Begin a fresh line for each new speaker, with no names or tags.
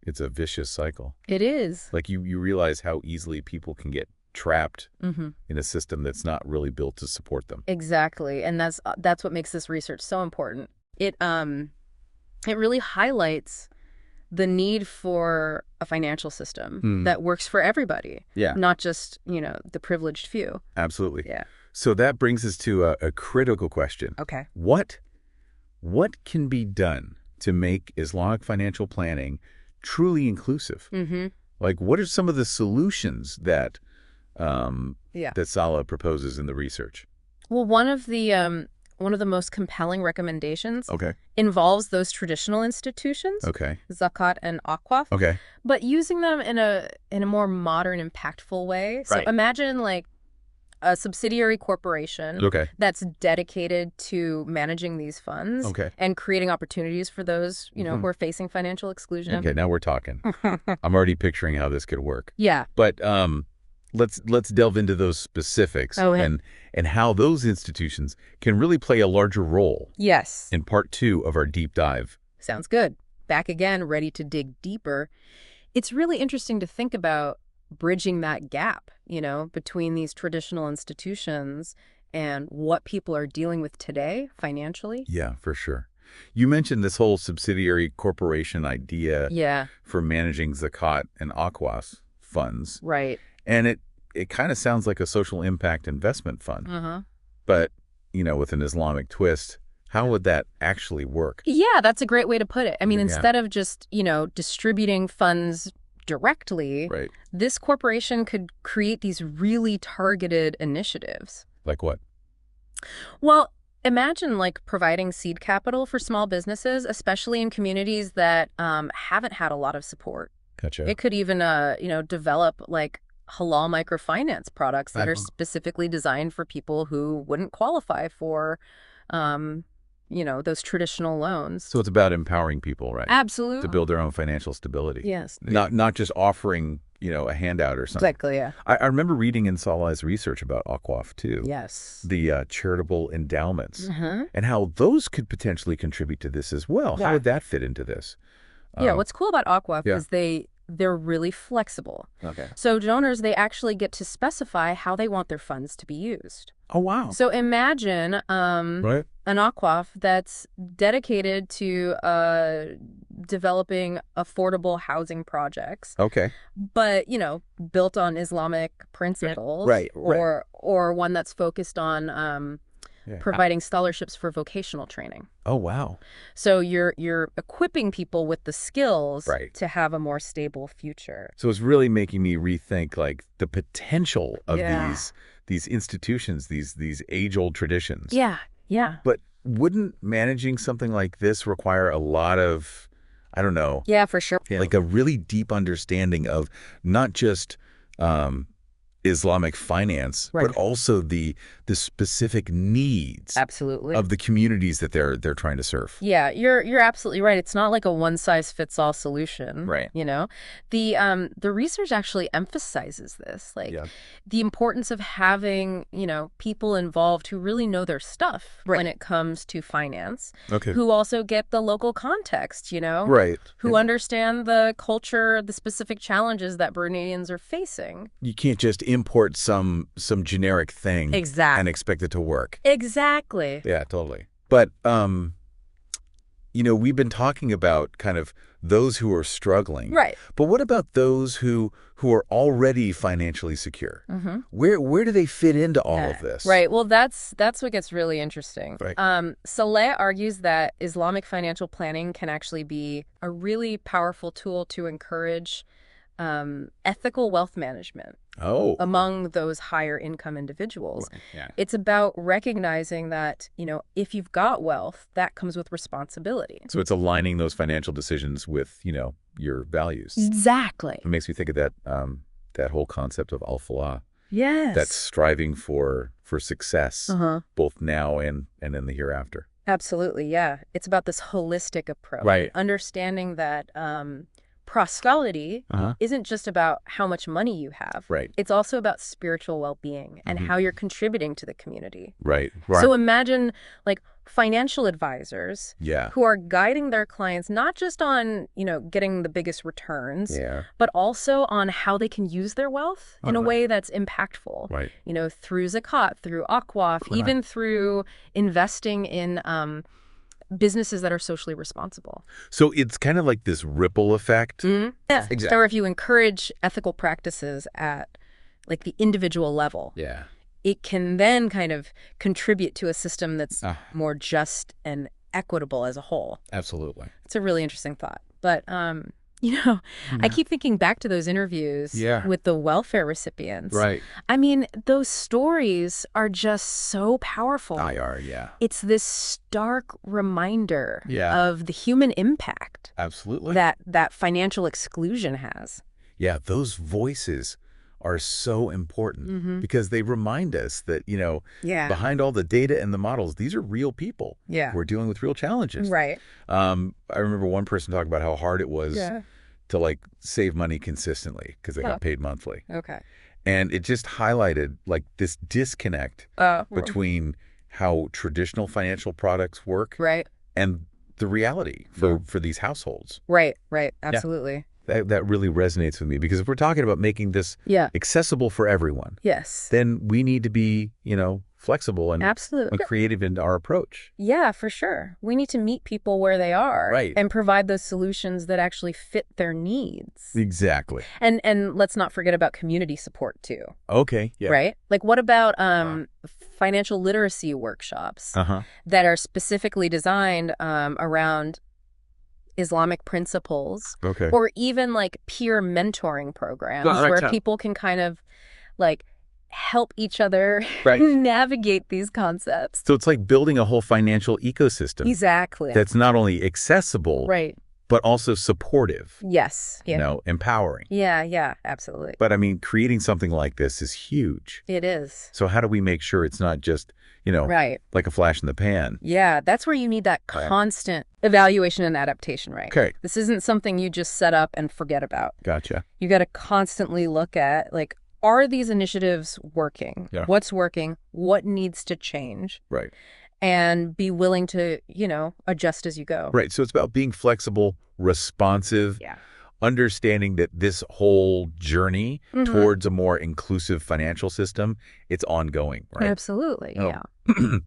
it's a vicious cycle.
It is.
Like you realize how easily people can get trapped in a system that's not really built to support them.
Exactly. And that's what makes this research so important. It really highlights the need for a financial system that works for everybody.
Yeah.
Not just, the privileged few.
Absolutely.
Yeah.
So that brings us to a critical question.
Okay.
What can be done to make Islamic financial planning truly inclusive? Like, what are some of the solutions that that Salah proposes in the research?
Well, one of the most compelling recommendations involves those traditional institutions, zakat and aqaf, but using them in a more modern, impactful way. So imagine like a subsidiary corporation that's dedicated to managing these funds and creating opportunities for those, who are facing financial exclusion.
Okay, now we're talking. I'm already picturing how this could work.
Yeah.
But let's delve into those specifics and how those institutions can really play a larger role.
Yes.
In part 2 of our deep dive.
Sounds good. Back again, ready to dig deeper. It's really interesting to think about bridging that gap, between these traditional institutions and what people are dealing with today financially.
Yeah, for sure. You mentioned this whole subsidiary corporation idea for managing zakat and aqwas funds.
Right.
And it kind of sounds like a social impact investment fund. But, with an Islamic twist, how would that actually work?
Yeah, that's a great way to put it. I mean, instead of just, distributing funds directly, this corporation could create these really targeted initiatives.
Like what?
Well, imagine like providing seed capital for small businesses, especially in communities that haven't had a lot of support.
Gotcha.
It could even, develop like halal microfinance products that are specifically designed for people who wouldn't qualify for, those traditional loans.
So it's about empowering people, right?
Absolutely.
To build their own financial stability.
Yes.
Not just offering, a handout or something.
Exactly, yeah.
I remember reading in Salah's research about Aqaf, too.
Yes.
The charitable endowments. And how those could potentially contribute to this as well. How would that fit into this?
What's cool about Aqaf is they're really flexible. So donors, they actually get to specify how they want their funds to be used.
Oh, wow.
So imagine an Aqaf that's dedicated to developing affordable housing projects. But, built on Islamic principles. Or one that's focused on providing scholarships for vocational training.
Oh, wow.
So you're equipping people with the skills to have a more stable future.
So it's really making me rethink like the potential of these institutions, these age-old traditions.
Yeah.
But wouldn't managing something like this require a lot of, I don't know.
Yeah, for sure.
Like a really deep understanding of not just Islamic finance, but also the specific needs of the communities that they're trying to serve.
Yeah, you're absolutely right. It's not like a one-size-fits-all solution. The research actually emphasizes this, like the importance of having, people involved who really know their stuff when it comes to finance, who also get the local context, who understand the culture, the specific challenges that Bernadians are facing.
You can't just import some generic thing and expect it to work.
Exactly.
Yeah, totally. But we've been talking about kind of those who are struggling. But what about those who are already financially secure? Where do they fit into all of this?
Well, that's what gets really interesting. Saleh argues that Islamic financial planning can actually be a really powerful tool to encourage ethical wealth management among those higher income individuals. It's about recognizing that, if you've got wealth, that comes with responsibility.
So it's aligning those financial decisions with, your values.
Exactly.
It makes me think of that that whole concept of al-falah.
Yes.
That's striving for success, both now and in the hereafter.
Absolutely, yeah. It's about this holistic approach. Understanding that prosperity isn't just about how much money you have.
Right.
It's also about spiritual well-being and how you're contributing to the community.
Right.
So imagine like financial advisors who are guiding their clients not just on, getting the biggest returns, but also on how they can use their wealth in a way that's impactful.
Right.
Through zakat, through Aqwaf, even through investing in businesses that are socially responsible.
So it's kind of like this ripple effect.
Yeah, exactly. So if you encourage ethical practices at like the individual level, it can then kind of contribute to a system that's more just and equitable as a whole.
Absolutely.
It's a really interesting thought. But, I keep thinking back to those interviews with the welfare recipients.
Right.
I mean, those stories are just so powerful.
They are,
It's this stark reminder of the human impact.
Absolutely.
That financial exclusion has.
Yeah, those voices are so important because they remind us that, behind all the data and the models, these are real people who are dealing with real challenges.
Right.
I remember one person talking about how hard it was to like save money consistently because they got paid monthly.
Okay.
And it just highlighted like this disconnect between how traditional financial products work and the reality for these households.
Right. Absolutely.
Yeah. That really resonates with me because if we're talking about making this accessible for everyone, then we need to be, flexible and creative in our approach.
Yeah, for sure. We need to meet people where they are and provide those solutions that actually fit their needs.
Exactly.
And let's not forget about community support too.
Okay. Yeah.
Right? Like what about financial literacy workshops that are specifically designed around Islamic principles, or even like peer mentoring programs where people can kind of like help each other navigate these concepts.
So it's like building a whole financial ecosystem.
Exactly.
That's not only accessible, but also supportive.
Yes.
Empowering.
Yeah, absolutely.
But I mean, creating something like this is huge.
It is.
So how do we make sure it's not just, like a flash in the pan?
Yeah, that's where you need that constant evaluation and adaptation, right?
Okay.
This isn't something you just set up and forget about.
Gotcha.
You got to constantly look at, like, are these initiatives working?
Yeah.
What's working? What needs to change?
Right.
And be willing to, adjust as you go.
Right. So it's about being flexible, responsive, understanding that this whole journey towards a more inclusive financial system, it's ongoing, right?
Absolutely,